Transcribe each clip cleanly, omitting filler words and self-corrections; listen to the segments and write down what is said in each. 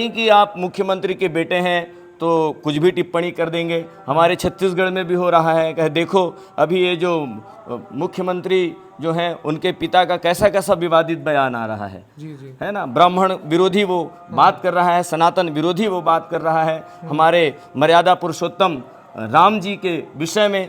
नहीं कि आप मुख्यमंत्री के बेटे हैं तो कुछ भी टिप्पणी कर देंगे। हमारे छत्तीसगढ़ में भी हो रहा है। कहे देखो अभी ये जो मुख्यमंत्री जो हैं उनके पिता का कैसा कैसा विवादित बयान आ रहा है। जी जी है ना, ब्राह्मण विरोधी वो बात कर रहा है, सनातन विरोधी वो बात कर रहा है, हमारे मर्यादा पुरुषोत्तम राम जी के विषय में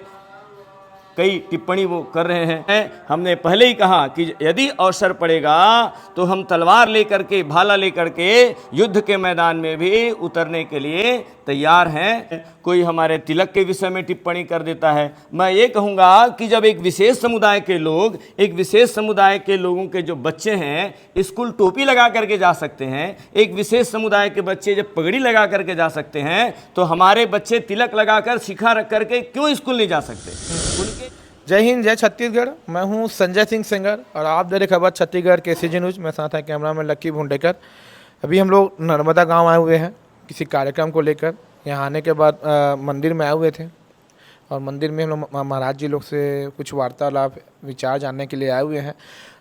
कई टिप्पणी वो कर रहे हैं। हमने पहले ही कहा कि यदि अवसर पड़ेगा तो हम तलवार लेकर के, भाला लेकर के युद्ध के मैदान में भी उतरने के लिए तैयार हैं। कोई हमारे तिलक के विषय में टिप्पणी कर देता है। मैं ये कहूँगा कि जब एक विशेष समुदाय के लोग, एक विशेष समुदाय के लोगों के जो बच्चे हैं स्कूल टोपी लगा करके जा सकते हैं, एक विशेष समुदाय के बच्चे जब पगड़ी लगा करके जा सकते हैं, तो हमारे बच्चे तिलक लगाकर, शिखा रख करके क्यों स्कूल नहीं जा सकते? जय हिंद, जय छत्तीसगढ़। मैं हूं संजय सिंह सेंगर और आप दे रहे खबर छत्तीसगढ़ के सीजी न्यूज में। साथ है कैमरा में लक्की भुंडेकर। अभी हम लोग नर्मदा गांव आए हुए हैं किसी कार्यक्रम को लेकर। यहाँ आने के बाद मंदिर में आए हुए थे और मंदिर में हम लोग महाराज जी लोग से कुछ वार्तालाप, विचार जानने के लिए आए हुए हैं।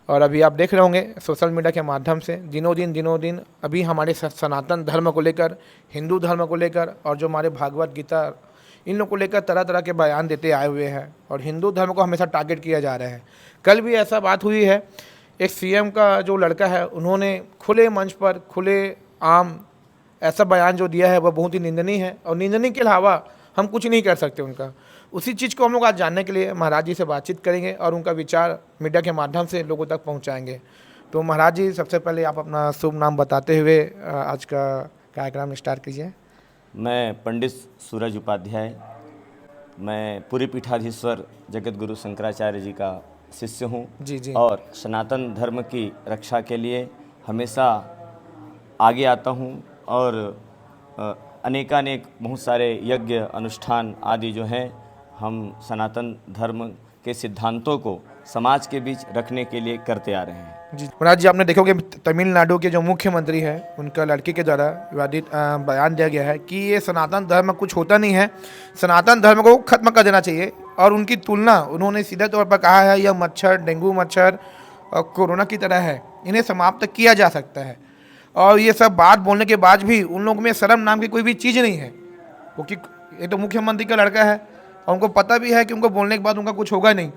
और अभी आप देख रहे होंगे सोशल मीडिया के माध्यम से दिनों दिन अभी हमारे सनातन धर्म को लेकर, हिंदू धर्म को लेकर और जो हमारे भागवत गीता, इन लोगों को लेकर तरह तरह के बयान देते आए हुए हैं और हिंदू धर्म को हमेशा टारगेट किया जा रहा है। कल भी ऐसा बात हुई है, एक सीएम का जो लड़का है उन्होंने खुले मंच पर, खुले आम ऐसा बयान जो दिया है वह बहुत ही निंदनीय है और निंदनीय के अलावा हम कुछ नहीं कर सकते उनका। उसी चीज़ को हम लोग आज जानने के लिए महाराज जी से बातचीत करेंगे और उनका विचार मीडिया के माध्यम से लोगों तक पहुँचाएँगे। तो महाराज जी, सबसे पहले आप अपना शुभ नाम बताते हुए आज का कार्यक्रम स्टार्ट कीजिए। मैं पंडित सूरज उपाध्याय, मैं पूरी पीठाधीश्वर जगत गुरु शंकराचार्य जी का शिष्य हूँ। जी जी। और सनातन धर्म की रक्षा के लिए हमेशा आगे आता हूँ और अनेकानेक बहुत सारे यज्ञ अनुष्ठान आदि जो हैं हम सनातन धर्म के सिद्धांतों को समाज के बीच रखने के लिए करते आ रहे हैं। जी महाराज जी, आपने देखोगे तमिलनाडु के जो मुख्यमंत्री है उनका लड़की के द्वारा विवादित बयान दिया गया है कि ये सनातन धर्म कुछ होता नहीं है, सनातन धर्म को खत्म कर देना चाहिए। और उनकी तुलना उन्होंने सीधे तौर पर कहा है यह मच्छर, डेंगू मच्छर और कोरोना की तरह है, इन्हें समाप्त किया जा सकता है। और ये सब बात बोलने के बाद भी उन लोगों में शर्म नाम की कोई भी चीज़ नहीं है, क्योंकि ये तो मुख्यमंत्री का लड़का है और उनको पता भी है कि उनको बोलने के बाद उनका कुछ होगा नहीं।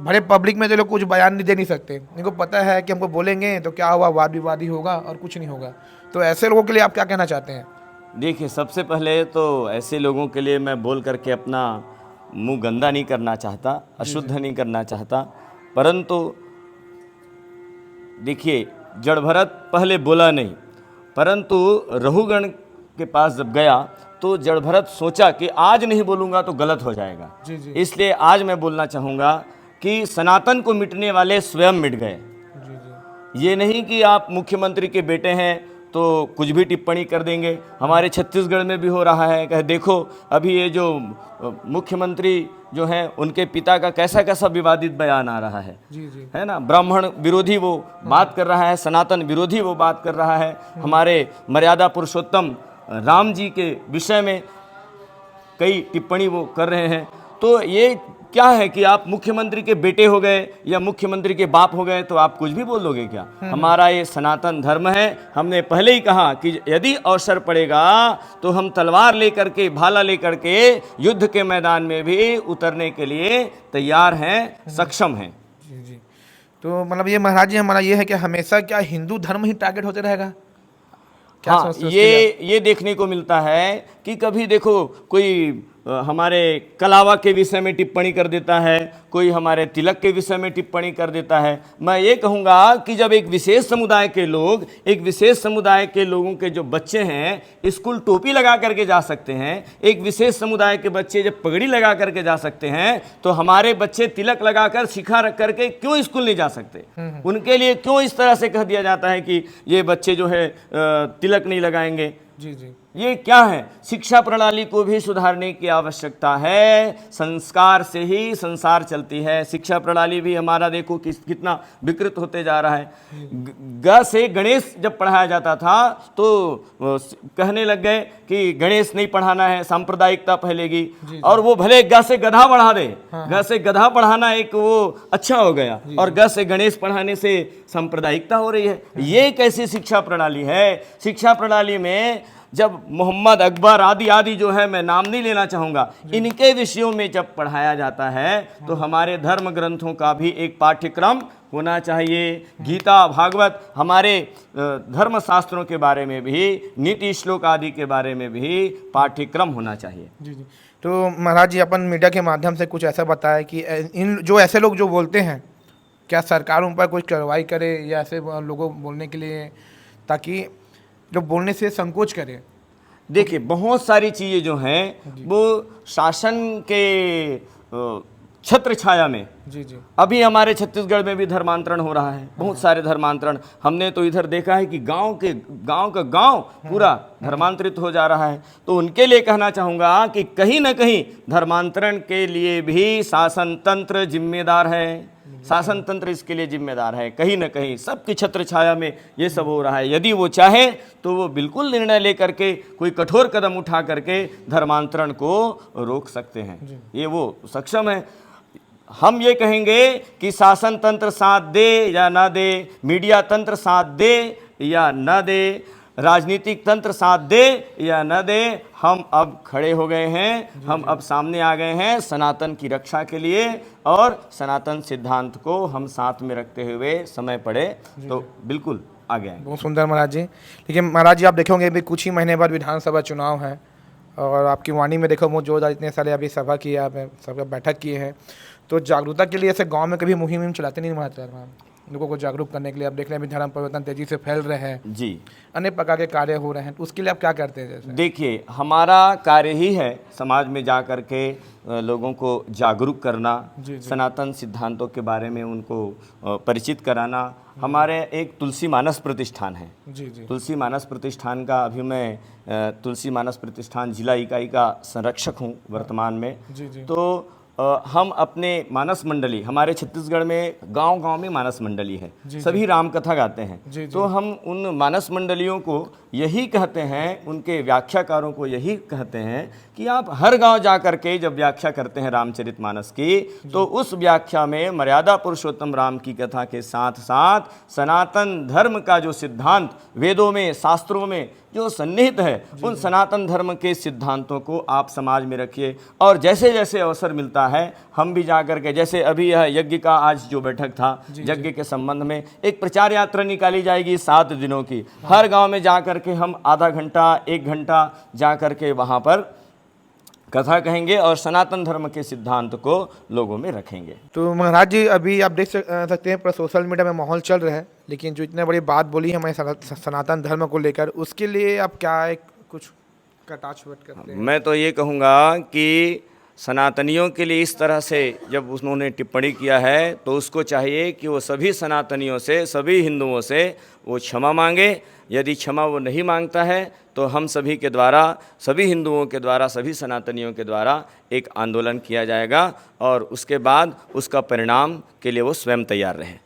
बड़े पब्लिक में जो लोग कुछ बयान नहीं दे नहीं सकते, इनको पता है कि हमको बोलेंगे तो क्या हुआ, वाद विवाद ही होगा और कुछ नहीं होगा। तो ऐसे लोगों के लिए आप क्या कहना चाहते हैं? देखिए, सबसे पहले तो ऐसे लोगों के लिए मैं बोल करके अपना मुंह गंदा नहीं करना चाहता, अशुद्ध नहीं करना चाहता, परंतु देखिए जड़ भरत पहले बोला नहीं, परंतु रघुगण के पास जब गया तो जड़ भरत सोचा कि आज नहीं बोलूँगा तो गलत हो जाएगा। जी जी। इसलिए आज मैं बोलना चाहूँगा कि सनातन को मिटने वाले स्वयं मिट गए। जी जी। ये नहीं कि आप मुख्यमंत्री के बेटे हैं तो कुछ भी टिप्पणी कर देंगे। हमारे छत्तीसगढ़ में भी हो रहा है। कहे देखो अभी ये जो मुख्यमंत्री जो हैं उनके पिता का कैसा कैसा विवादित बयान आ रहा है। जी जी। है ना, ब्राह्मण विरोधी वो बात कर रहा है, सनातन विरोधी वो बात कर रहा है, हमारे मर्यादा पुरुषोत्तम राम जी के विषय में कई टिप्पणी वो कर रहे हैं। तो ये क्या है कि आप मुख्यमंत्री के बेटे हो गए या मुख्यमंत्री के बाप हो गए तो आप कुछ भी बोल दोगे क्या? हमारा ये सनातन धर्म है। हमने पहले ही कहा कि यदि अवसर पड़ेगा तो हम तलवार लेकर के, भाला लेकर के युद्ध के मैदान में भी उतरने के लिए तैयार हैं, सक्षम हैं। जी जी। तो मतलब ये महाराज जी, हमारा ये है कि हमेशा क्या हिंदू धर्म ही टारगेट होते रहेगा? क्या हाँ, सोचते हैं ये देखने को मिलता है कि कभी देखो कोई हमारे कलावा के विषय में टिप्पणी कर देता है, कोई हमारे तिलक के विषय में टिप्पणी कर देता है। मैं ये कहूँगा कि जब एक विशेष समुदाय के लोग, एक विशेष समुदाय के लोगों के जो बच्चे हैं स्कूल टोपी लगा करके जा सकते हैं, एक विशेष समुदाय के बच्चे जब पगड़ी लगा करके जा सकते हैं, तो हमारे बच्चे तिलक लगाकर, शिखा रख करके क्यों स्कूल नहीं जा सकते? उनके लिए क्यों इस तरह से कह दिया जाता है कि ये बच्चे जो है तिलक नहीं लगाएंगे? जी जी। ये क्या है? शिक्षा प्रणाली को भी सुधारने की आवश्यकता है। संस्कार से ही संसार चलती है। शिक्षा प्रणाली भी हमारा देखो कितना विकृत होते जा रहा है। ग से गणेश जब पढ़ाया जाता था तो कहने लग गए कि गणेश नहीं पढ़ाना है, सांप्रदायिकता फैलेगी। और वो भले ग से गधा पढ़ा दे, ग से गधा पढ़ाना एक वो अच्छा हो गया, और ग से गणेश पढ़ाने से सांप्रदायिकता हो रही है। ये कैसी शिक्षा प्रणाली है? शिक्षा प्रणाली में जब मोहम्मद अकबर आदि आदि जो है, मैं नाम नहीं लेना चाहूँगा, इनके विषयों में जब पढ़ाया जाता है तो हमारे धर्म ग्रंथों का भी एक पाठ्यक्रम होना चाहिए। गीता भागवत हमारे धर्म शास्त्रों के बारे में भी, नीति श्लोक आदि के बारे में भी पाठ्यक्रम होना चाहिए। जी जी। तो महाराज जी, अपन मीडिया के माध्यम से कुछ ऐसा बताया कि इन जो ऐसे लोग जो बोलते हैं, क्या सरकार उन पर कुछ कार्रवाई करे या ऐसे लोगों बोलने के लिए, ताकि जो बोलने से संकोच करे? देखिए, बहुत सारी चीज़ें जो हैं वो शासन के छत्र छाया में, जी जी, अभी हमारे छत्तीसगढ़ में भी धर्मांतरण हो रहा है। बहुत सारे धर्मांतरण हमने तो इधर देखा है कि गांव का गांव पूरा धर्मांतरित हो जा रहा है। तो उनके लिए कहना चाहूँगा कि कहीं ना कहीं धर्मांतरण के लिए भी शासन तंत्र जिम्मेदार है। शासन तंत्र इसके लिए जिम्मेदार है। कहीं ना कहीं सबकी छत्र छाया में ये सब हो रहा है। यदि वो चाहे तो वो बिल्कुल निर्णय लेकर के कोई कठोर कदम उठा करके धर्मांतरण को रोक सकते हैं। ये वो सक्षम है। हम ये कहेंगे कि शासन तंत्र साथ दे या ना दे, मीडिया तंत्र साथ दे या ना दे, राजनीतिक तंत्र साथ दे या न दे, हम अब खड़े हो गए हैं। हम अब सामने आ गए हैं सनातन की रक्षा के लिए, और सनातन सिद्धांत को हम साथ में रखते हुए समय पड़े तो बिल्कुल आगे आएंगे। बहुत सुंदर महाराज जी। लेकिन महाराज जी, आप देखोगे अभी कुछ ही महीने बाद विधानसभा चुनाव है, और आपकी वाणी में देखो बहुत जोरदार इतने सारे अभी सभा किए, आपने सबका बैठक किए हैं, तो जागरूकता के लिए ऐसे गांव में कभी मुहिम चलाते नहीं महाराज? लोगों को जागरूक करने के लिए आप देख रहे हैं अभी धर्म परिवर्तन तेजी से फैल रहे हैं जी, अनेक प्रकार के कार्य हो रहे हैं, तो उसके लिए आप क्या करते हैं? जैसे देखिए, हमारा कार्य ही है समाज में जा कर के लोगों को जागरूक करना, सनातन सिद्धांतों के बारे में उनको परिचित कराना। हमारे एक तुलसी मानस प्रतिष्ठान है। जी जी, तुलसी मानस प्रतिष्ठान का अभी मैं तुलसी मानस प्रतिष्ठान जिला इकाई का संरक्षक हूँ वर्तमान में। जी जी, तो हम अपने मानस मंडली, हमारे छत्तीसगढ़ में गांव-गांव में मानस मंडली है, सभी राम कथा गाते हैं। तो हम उन मानस मंडलियों को यही कहते हैं, उनके व्याख्याकारों को यही कहते हैं कि आप हर गांव जा कर के जब व्याख्या करते हैं रामचरितमानस की, तो उस व्याख्या में मर्यादा पुरुषोत्तम राम की कथा के साथ साथ सनातन धर्म का जो सिद्धांत वेदों में, शास्त्रों में जो सन्निहित है, उन सनातन धर्म के सिद्धांतों को आप समाज में रखिए। और जैसे जैसे अवसर मिलता है हम भी जाकर के, जैसे अभी यह यज्ञ का आज जो बैठक था, यज्ञ के संबंध में एक प्रचार यात्रा निकाली जाएगी 7 दिनों की। हर गांव में जाकर के हम आधा घंटा 1 घंटा जाकर के वहाँ पर कथा कहेंगे और सनातन धर्म के सिद्धांत को लोगों में रखेंगे। तो महाराज जी, अभी आप देख सकते हैं पर सोशल मीडिया में माहौल चल रहा है, लेकिन जो इतने बड़ी बात बोली है हमारे सनातन धर्म को लेकर, उसके लिए आप क्या एक कुछ कटाक्षवट करते हैं? मैं तो ये कहूँगा कि सनातनियों के लिए इस तरह से जब उन्होंने टिप्पणी किया है तो उसको चाहिए कि वो सभी सनातनियों से, सभी हिंदुओं से वो क्षमा मांगे। यदि क्षमा वो नहीं मांगता है तो हम सभी के द्वारा, सभी हिंदुओं के द्वारा, सभी सनातनियों के द्वारा एक आंदोलन किया जाएगा, और उसके बाद उसका परिणाम के लिए वो स्वयं तैयार रहें।